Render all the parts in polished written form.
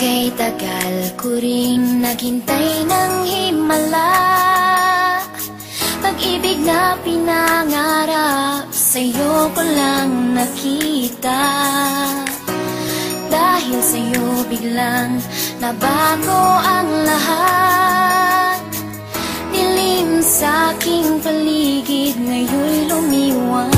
Okay, tagal ko rin naghintay ng himala, pag-ibig na pinangarap sa'yo ko lang nakita. Dahil sa'yo biglang nabago ang lahat, dilim sa aking paligid ngayon'y lumiwanag.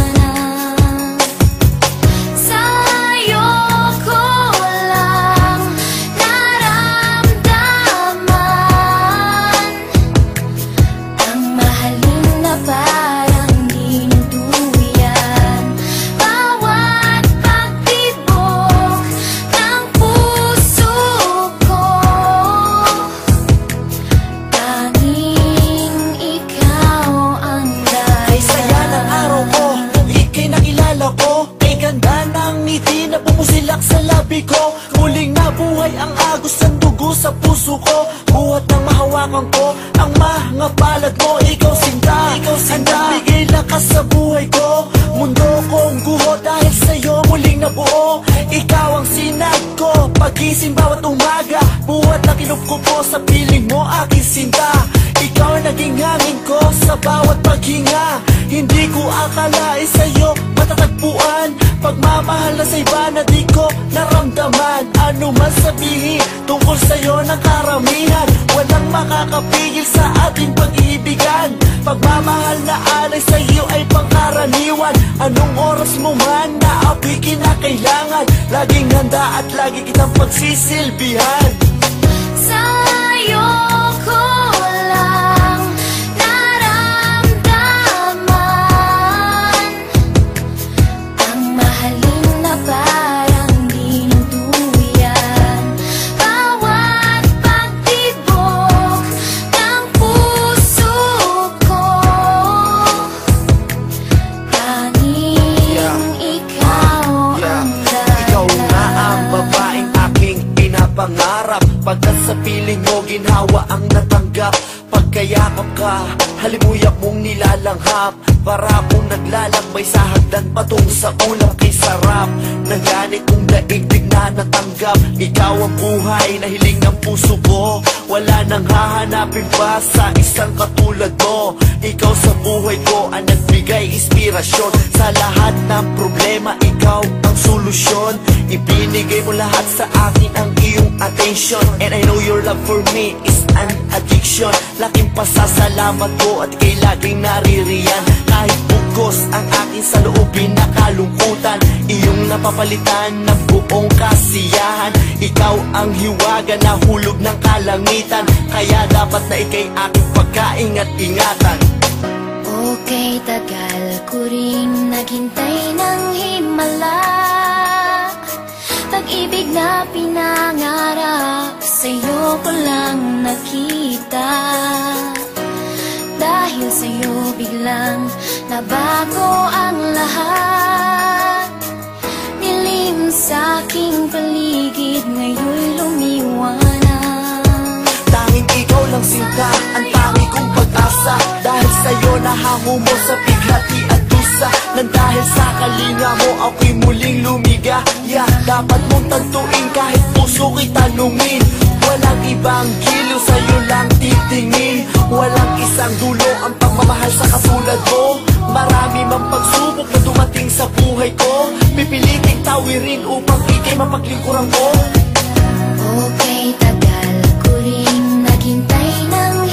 Pumusilak sa labi ko, muling nabuhay ang agos ng dugo sa puso ko. Buhat ng mahawakan ko ang mga palad mo. Ikaw sinta, bigay lakas sa buhay ko. Mundo kong guho dahil sa'yo muling nabuo. Ikaw ang sinag ko, pagising bawat umaga. Buhat na kinupko ko sa piling mo aking sinta. Ikaw ang naging hangin ko sa bawat paghinga. Hindi ko akalain sa'yo matatagpuan pagmamahal na sa iba na di ko naramdaman. Ano man sabihin tungkol sa'yo ng karamihan, walang makakapigil sa ating pag-iibigan. Pagmamahal na alay sa'yo ay pangkaraniwan. Anong oras mo man na ako'y kinakailangan, laging handa at lagi kitang pagsisilbihan. Sa'yo ko lang naramdaman ang mahalin na parang dinuduyan. Bawat pagtibok ng puso ko, tanging ikaw ang dahilan. Ikaw nga ang babaeng aking pinapangarap. Pagkat sa piling mo ginhawa ang natanggap. Pagkayakap ka, halimuyak mong nilalanghap. Para akong naglalakbay sa hagdan patung sa ulam kay sarap. Ng ganit kong daigdig na natanggap. Ikaw ang buhay na hiling ng puso ko. Wala nang hahanapin pa sa isang katulad mo. Ikaw sa buhay ko ang nagbigay inspirasyon. Sa lahat ng problema, ikaw ang solusyon. Ibinigay mo lahat sa akin ang iyong attention. And I know your love for me is an addiction. Laking pasasalamat ko at ika'y laging naririyan. Kahit bugos ang aking saloobin na kalungkutan, iyong napapalitan ng buong kasiyahan. Ikaw ang hiwaga na hulog ng kalangitan, kaya dapat na ika'y aking pagkaingat-ingatan. Okay, tagal ko rin naghintay ng himala, pag-ibig na pinangarap sa'yo ko lang nakita. Dahil sa'yo biglang nabago ang lahat, dilim sa aking paligid ngayon'y lumiwanag. Tanging ikaw lang sinta, ang tangi kong pag-asa. Dahil sa'yo nahango mo sa bighati at dusa. Nang dahil sa kalinga mo ako'y muling lumigaya. Dapat mong tantuin kahit puso ko'y tanungin. Walang ibang giliw, sa'yo lang titingin. Walang isang dulo ang pagmamahal sa katulad mo. Marami mang pagsubok na dumating sa buhay ko, pipiliting tawirin upang ika'y mapaglingkuran ko. Okay, tagal ko rin naghintay ng